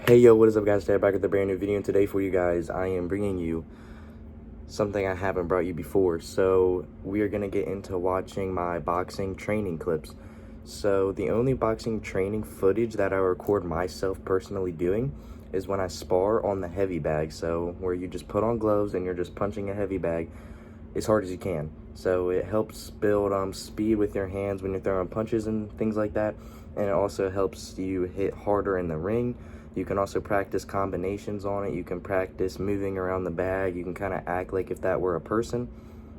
Hey yo, what is up guys? Today I'm back with a brand new video, and today for you guys I am bringing you something I haven't brought you before. So we are going to get into watching my boxing training clips. So the only boxing training footage that I record myself personally doing is when I spar on the heavy bag. So where you just put on gloves and you're just punching a heavy bag as hard as you can. So it helps build speed with your hands when you're throwing punches and things like that. And it also helps you hit harder in the ring. You can also practice combinations on it. You can practice moving around the bag. You can kind of act like if that were a person.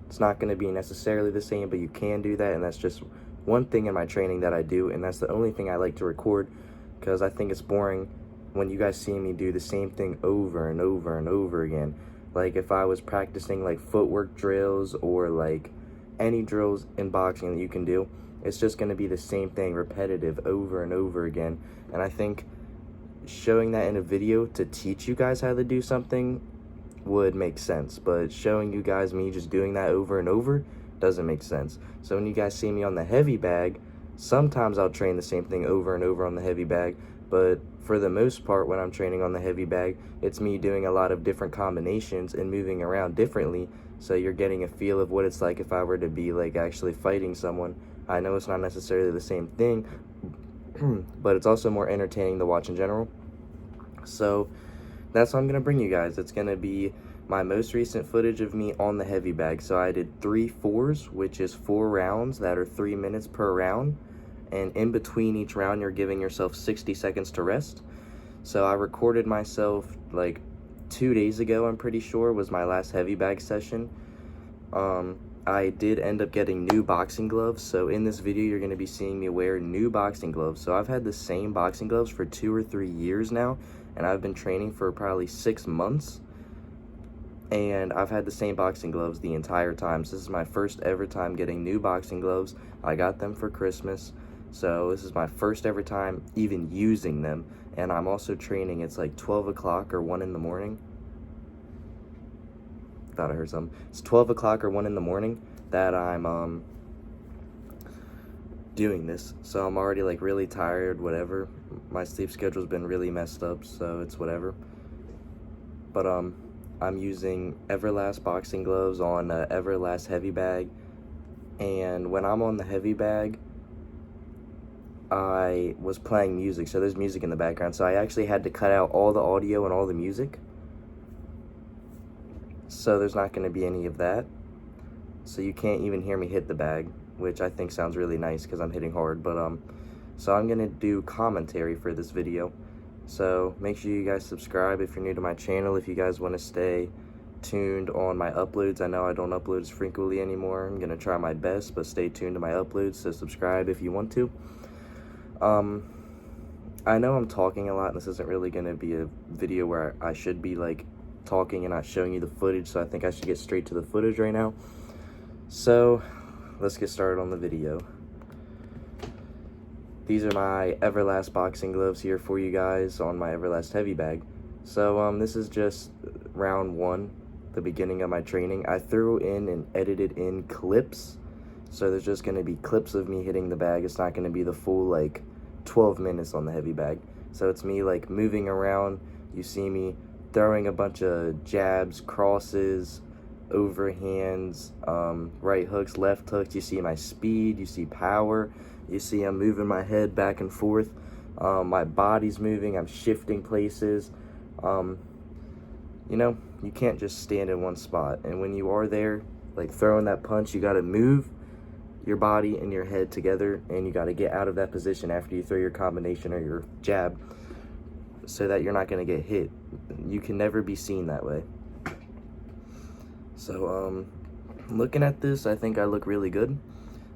It's not going to be necessarily the same, but you can do that. And that's just one thing in my training that I do. And that's the only thing I like to record, because I think it's boring when you guys see me do the same thing over and over and over again. Like if I was practicing like footwork drills or like any drills in boxing that you can do, it's just going to be the same thing repetitive over and over again. And I think showing that in a video to teach you guys how to do something would make sense, but showing you guys me just doing that over and over doesn't make sense. So when you guys see me on the heavy bag, sometimes I'll train the same thing over and over on the heavy bag, but for the most part when I'm training on the heavy bag, it's me doing a lot of different combinations and moving around differently, so you're getting a feel of what it's like if I were to be like actually fighting someone. I know it's not necessarily the same thing, but it's also more entertaining to watch in general. So that's what I'm gonna bring you guys. It's gonna be my most recent footage of me on the heavy bag. So I did 3-4s, which is 4 rounds that are 3 minutes per round, and in between each round you're giving yourself 60 seconds to rest. So I recorded myself like 2 days ago, I'm pretty sure, was my last heavy bag session. I did end up getting new boxing gloves, so in this video you're going to be seeing me wear new boxing gloves. So I've had the same boxing gloves for 2 or 3 years now, and I've been training for probably 6 months, and I've had the same boxing gloves the entire time. So this is my first ever time getting new boxing gloves. I got them for Christmas, so this is my first ever time even using them. And I'm also training, it's like 12 o'clock or 1 in the morning. Thought I heard something. It's 12 o'clock or 1 in the morning that I'm doing this, so I'm already like really tired, whatever. My sleep schedule's been really messed up, so it's whatever. But I'm using Everlast boxing gloves on Everlast heavy bag, and when I'm on the heavy bag I was playing music, so there's music in the background, so I actually had to cut out all the audio and all the music. So there's not going to be any of that. So you can't even hear me hit the bag, which I think sounds really nice because I'm hitting hard. But so I'm going to do commentary for this video. So make sure you guys subscribe if you're new to my channel, if you guys want to stay tuned on my uploads. I know I don't upload as frequently anymore. I'm going to try my best, but stay tuned to my uploads, so subscribe if you want to. I know I'm talking a lot, and this isn't really going to be a video where I should be like talking and not showing you the footage, so I think I should get straight to the footage right now. So let's get started on the video. These are my Everlast boxing gloves here for you guys on my Everlast heavy bag. So this is just round 1, the beginning of my training. I threw in and edited in clips, so there's just going to be clips of me hitting the bag. It's not going to be the full like 12 minutes on the heavy bag. So it's me like moving around. You see me throwing a bunch of jabs, crosses, overhands, right hooks, left hooks. You see my speed, you see power, you see I'm moving my head back and forth, my body's moving, I'm shifting places. You know, you can't just stand in one spot, and when you are there like throwing that punch, you got to move your body and your head together, and you got to get out of that position after you throw your combination or your jab, so that you're not going to get hit. You can never be seen that way. So looking at this, I think I look really good.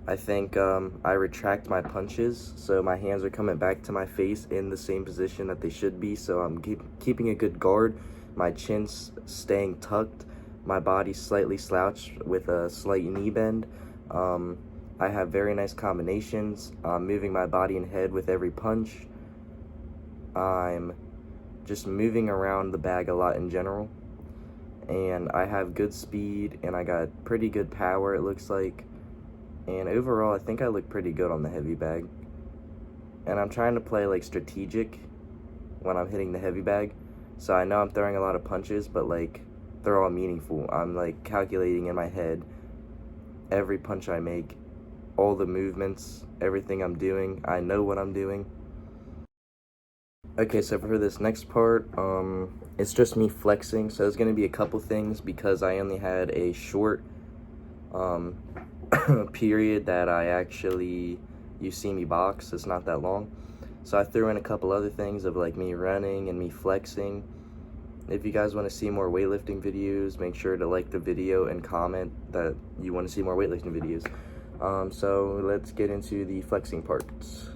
I think I retract my punches, so my hands are coming back to my face in the same position that they should be, so I'm keeping a good guard. My chin's staying tucked, my body's slightly slouched with a slight knee bend. I have very nice combinations. I'm moving my body and head with every punch. I'm just moving around the bag a lot in general, and I have good speed, and I got pretty good power, it looks like. And overall I think I look pretty good on the heavy bag, and I'm trying to play like strategic when I'm hitting the heavy bag. So I know I'm throwing a lot of punches, but like they're all meaningful. I'm like calculating in my head every punch I make, all the movements, everything I'm doing. I know what I'm doing. Okay, so for this next part, it's just me flexing. So there's gonna be a couple things because I only had a short period that you see me box. It's not that long. So I threw in a couple other things of like me running and me flexing. If you guys want to see more weightlifting videos, make sure to like the video and comment that you want to see more weightlifting videos. So let's get into the flexing parts.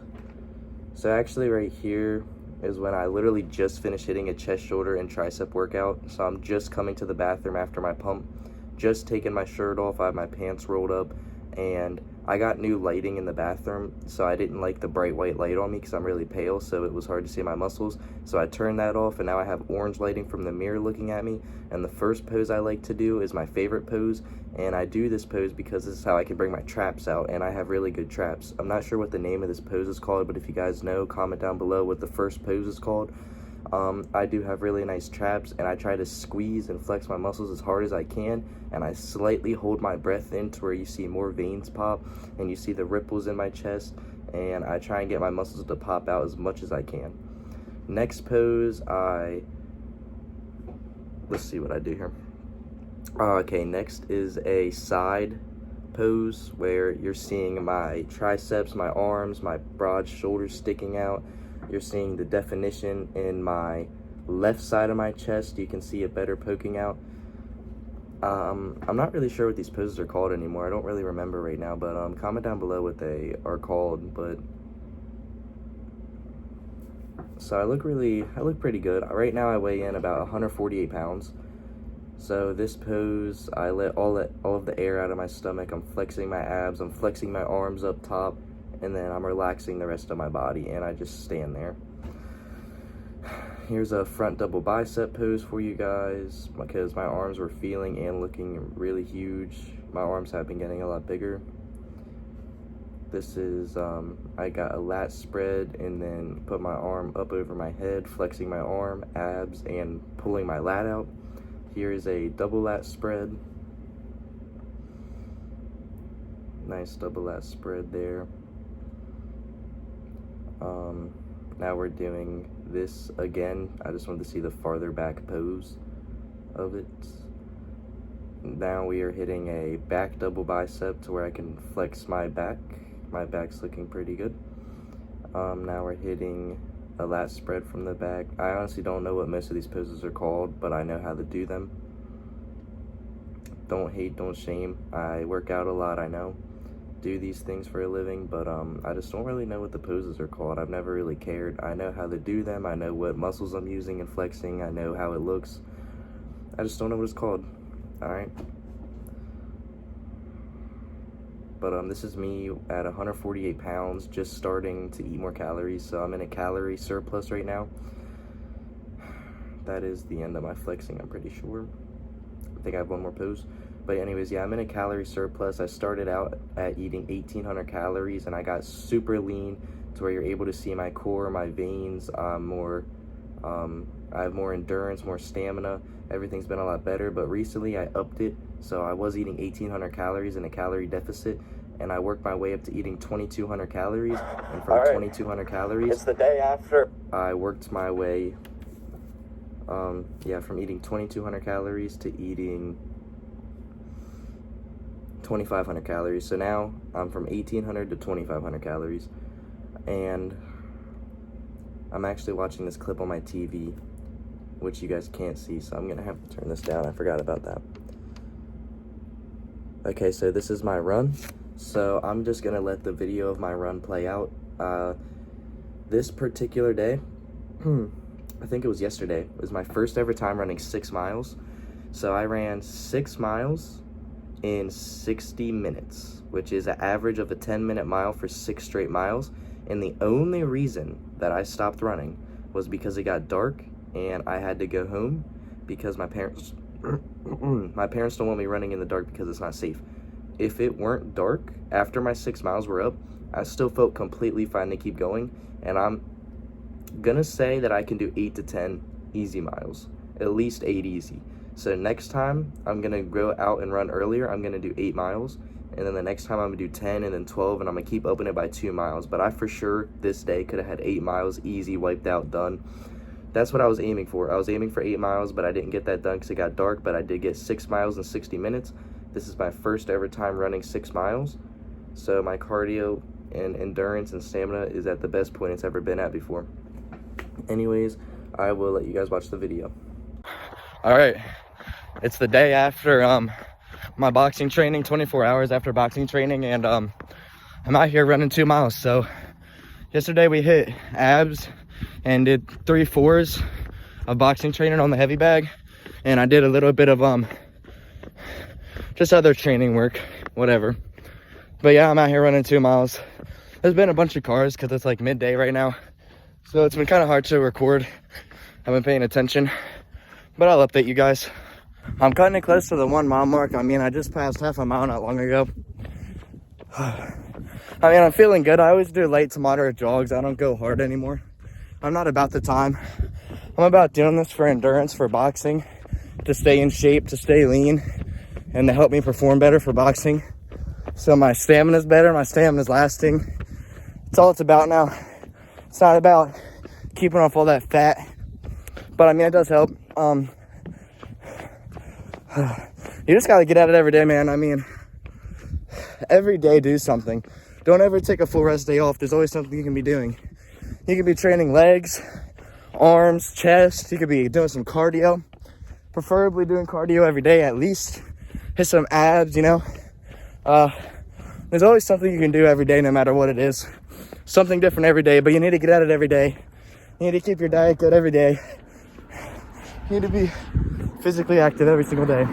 So actually right here is when I literally just finished hitting a chest, shoulder, and tricep workout. So I'm just coming to the bathroom after my pump, just taking my shirt off. I have my pants rolled up, and I got new lighting in the bathroom, so I didn't like the bright white light on me because I'm really pale, so it was hard to see my muscles. So I turned that off, and now I have orange lighting from the mirror looking at me. And the first pose I like to do is my favorite pose, and I do this pose because this is how I can bring my traps out, and I have really good traps. I'm not sure what the name of this pose is called, but if you guys know, comment down below what the first pose is called. I do have really nice traps, and I try to squeeze and flex my muscles as hard as I can, and I slightly hold my breath in to where you see more veins pop and you see the ripples in my chest, and I try and get my muscles to pop out as much as I can. Next pose, let's see what I do here. Okay, next is a side pose where you're seeing my triceps, my arms, my broad shoulders sticking out. You're seeing the definition in my left side of my chest. You can see it better poking out. I'm not really sure what these poses are called anymore. I don't really remember right now, but comment down below what they are called. But so I look pretty good. Right now I weigh in about 148 pounds. So this pose, I let all of the air out of my stomach. I'm flexing my abs, I'm flexing my arms up top, and then I'm relaxing the rest of my body, and I just stand there. Here's a front double bicep pose for you guys because my arms were feeling and looking really huge. My arms have been getting a lot bigger. This is, I got a lat spread and then put my arm up over my head, flexing my arm, abs, and pulling my lat out. Here is a double lat spread. Nice double lat spread there. Now we're doing this again. I just wanted to see the farther back pose of it. Now we are hitting a back double bicep to where I can flex my back. My back's looking pretty good. Now we're hitting a lat spread from the back. I honestly don't know what most of these poses are called, but I know how to do them. Don't hate, don't shame. I work out a lot, I know. Do these things for a living, but I just don't really know what the poses are called. I've never really cared. I know how to do them. I know what muscles I'm using and flexing. I know how it looks. I just don't know what it's called. All right. But this is me at 148 pounds, just starting to eat more calories. So I'm in a calorie surplus right now. That is the end of my flexing, I'm pretty sure. I think I have one more pose. But anyways, yeah, I'm in a calorie surplus. I started out at eating 1,800 calories, and I got super lean to where you're able to see my core, my veins. I have more endurance, more stamina. Everything's been a lot better. But recently, I upped it. So I was eating 1,800 calories in a calorie deficit, and I worked my way up to eating 2,200 calories. And from 2,200 calories, it's the day after. I worked my way, from eating 2,200 calories to eating 2,500 calories. So now I'm from 1,800 to 2,500 calories, and I'm actually watching this clip on my TV, which you guys can't see, so I'm gonna have to turn this down. I forgot about that. Okay, so this is my run. So I'm just gonna let the video of my run play out. This particular day, I think it was yesterday, was my first ever time running 6 miles. So I ran 6 miles in 60 minutes, which is an average of a 10-minute mile for 6 straight miles. And the only reason that I stopped running was because it got dark and I had to go home because my parents don't want me running in the dark because it's not safe. If it weren't dark after my 6 miles were up, I still felt completely fine to keep going. And I'm gonna say that I can do 8 to 10 easy miles, at least 8 easy. So next time I'm gonna go out and run earlier. I'm gonna do 8 miles, and then the next time I'm gonna do 10 and then 12, and I'm gonna keep upping it by 2 miles. But I for sure this day could have had 8 miles easy, wiped out, done. That's what I was aiming for. I was aiming for 8 miles, but I didn't get that done because it got dark. But I did get 6 miles in 60 minutes. This is my first ever time running 6 miles, so my cardio and endurance and stamina is at the best point it's ever been at before. Anyways, I will let you guys watch the video. All right, it's the day after my boxing training, 24 hours after boxing training, and I'm out here running 2 miles. So yesterday we hit abs and did 3 4s of boxing training on the heavy bag, and I did a little bit of just other training work, whatever. But yeah, I'm out here running 2 miles. There's been a bunch of cars because it's like midday right now, so it's been kind of hard to record. I've been paying attention, but I'll update you guys. I'm cutting it close to the 1 mile mark. I mean, I just passed half a mile not long ago. I mean, I'm feeling good. I always do light to moderate jogs. I don't go hard anymore. I'm not about the time. I'm about doing this for endurance, for boxing, to stay in shape, to stay lean, and to help me perform better for boxing. So my stamina's better, my stamina's lasting. It's all it's about now. It's not about keeping off all that fat, but I mean, it does help. You just gotta get at it every day, man. I mean, every day do something. Don't ever take a full rest day off. There's always something you can be doing. You could be training legs, arms, chest. You could be doing some cardio, preferably doing cardio every day at least. Hit some abs, you know. There's always something you can do every day, no matter what it is. Something different every day, but you need to get at it every day. You need to keep your diet good every day. You need to be physically active every single day.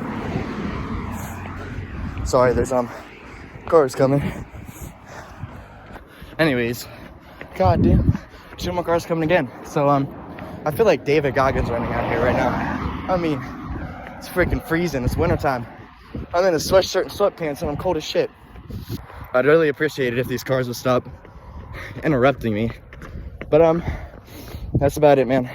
Sorry, there's cars coming. Anyways, god damn, 2 more cars coming again. So I feel like David Goggins running out here right now. I mean, it's freaking freezing. It's wintertime. I'm in a sweatshirt and sweatpants and I'm cold as shit. I'd really appreciate it if these cars would stop interrupting me. But that's about it, man.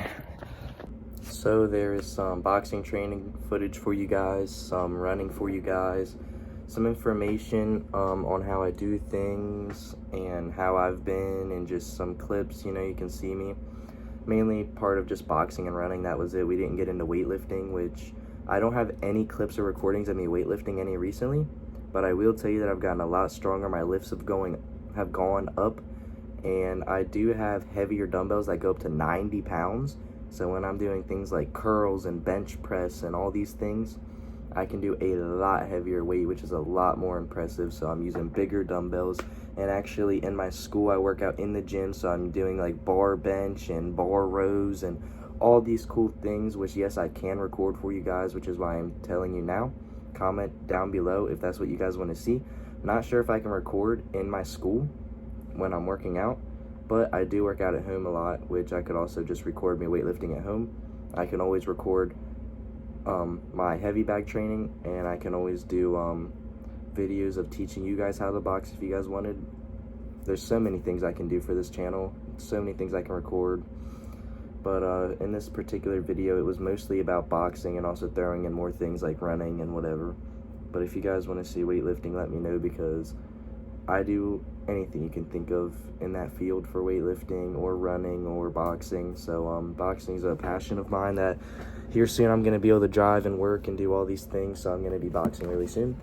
So there is some boxing training footage for you guys, some running for you guys, some information on how I do things and how I've been, and just some clips, you know, you can see me. Mainly part of just boxing and running, that was it. We didn't get into weightlifting, which I don't have any clips or recordings of me weightlifting any recently, but I will tell you that I've gotten a lot stronger. My lifts have gone up, and I do have heavier dumbbells that go up to 90 pounds. So when I'm doing things like curls and bench press and all these things, I can do a lot heavier weight, which is a lot more impressive. So I'm using bigger dumbbells, and actually in my school I work out in the gym, so I'm doing like bar bench and bar rows and all these cool things, which yes, I can record for you guys, which is why I'm telling you now. Comment down below if that's what you guys want to see. Not sure if I can record in my school when I'm working out, but I do work out at home a lot, which I could also just record me weightlifting at home. I can always record my heavy bag training, and I can always do videos of teaching you guys how to box if you guys wanted. There's so many things I can do for this channel, so many things I can record. But in this particular video, it was mostly about boxing and also throwing in more things like running and whatever. But if you guys want to see weightlifting, let me know, because I do anything you can think of in that field for weightlifting or running or boxing. So boxing is a passion of mine that here soon I'm going to be able to drive and work and do all these things. So I'm going to be boxing really soon.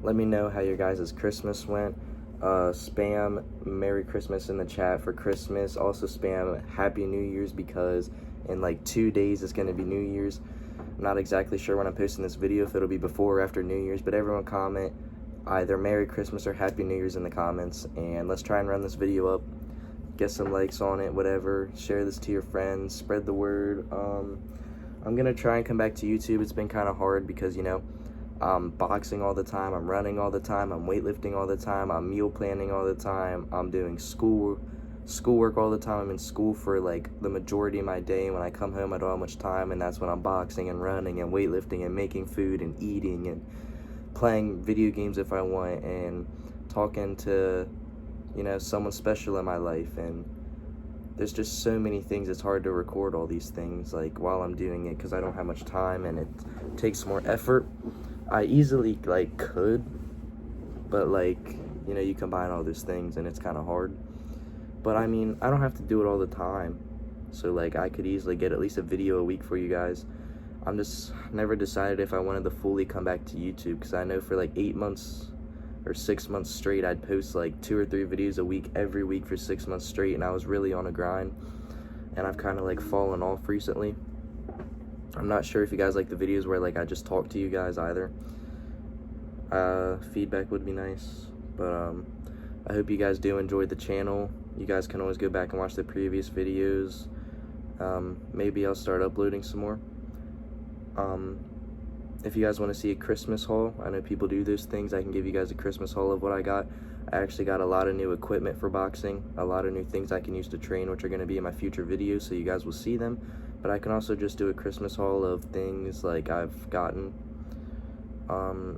Let me know how your guys' Christmas went. Spam Merry Christmas in the chat for Christmas. Also spam Happy New Year's, because in like 2 days it's going to be New Year's. I'm not exactly sure when I'm posting this video, if it'll be before or after New Year's, but everyone comment either Merry Christmas or Happy New Year's in the comments, and let's try and run this video up, get some likes on it, whatever. Share this to your friends, spread the word. I'm gonna try and come back to YouTube. It's been kind of hard because, you know, I'm boxing all the time, I'm running all the time, I'm weightlifting all the time, I'm meal planning all the time, I'm doing schoolwork all the time. I'm in school for like the majority of my day. When I come home I don't have much time, and that's when I'm boxing and running and weightlifting and making food and eating and playing video games if I want, and talking to, you know, someone special in my life. And there's just so many things. It's hard to record all these things like while I'm doing it because I don't have much time and it takes more effort. I easily like could, but like, you know, you combine all those things and it's kind of hard. But I mean, I don't have to do it all the time, so like I could easily get at least a video a week for you guys. I'm just never decided if I wanted to fully come back to YouTube, because I know for like 8 months or 6 months straight I'd post like 2 or 3 videos a week every week for 6 months straight, and I was really on a grind, and I've kind of like fallen off recently. I'm not sure if you guys like the videos where like I just talk to you guys either. Feedback would be nice, but I hope you guys do enjoy the channel. You guys can always go back and watch the previous videos. Maybe I'll start uploading some more. If you guys want to see a Christmas haul, I know people do those things. I can give you guys a Christmas haul of what I got. I actually got a lot of new equipment for boxing, a lot of new things I can use to train, which are going to be in my future videos, so you guys will see them. But I can also just do a Christmas haul of things like I've gotten.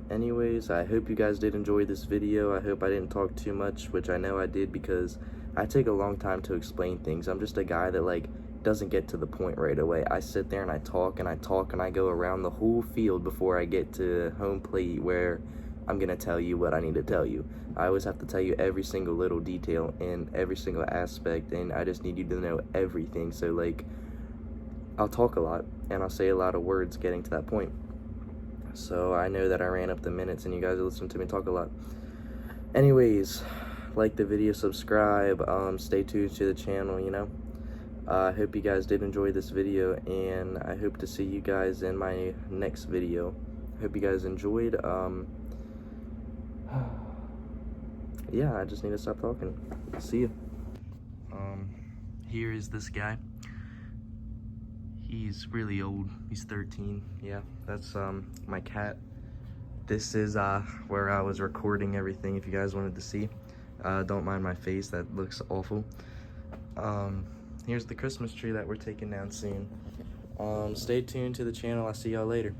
Anyways, I hope you guys did enjoy this video. I hope I didn't talk too much, which I know I did because I take a long time to explain things. I'm just a guy that like doesn't get to the point right away. I sit there and I talk and I talk and I go around the whole field before I get to home plate where I'm gonna tell you what I need to tell you. I always have to tell you every single little detail and every single aspect, and I just need you to know everything. So like, I'll talk a lot and I'll say a lot of words getting to that point. So I know that I ran up the minutes and you guys listen to me talk a lot. Anyways, like the video, subscribe, stay tuned to the channel, you know. I hope you guys did enjoy this video, and I hope to see you guys in my next video. Hope you guys enjoyed. Yeah, I just need to stop talking. See you. Here is this guy. He's really old. He's 13. Yeah, that's my cat. This is where I was recording everything, if you guys wanted to see. Don't mind my face, that looks awful. Here's the Christmas tree that we're taking down soon. Stay tuned to the channel. I'll see y'all later.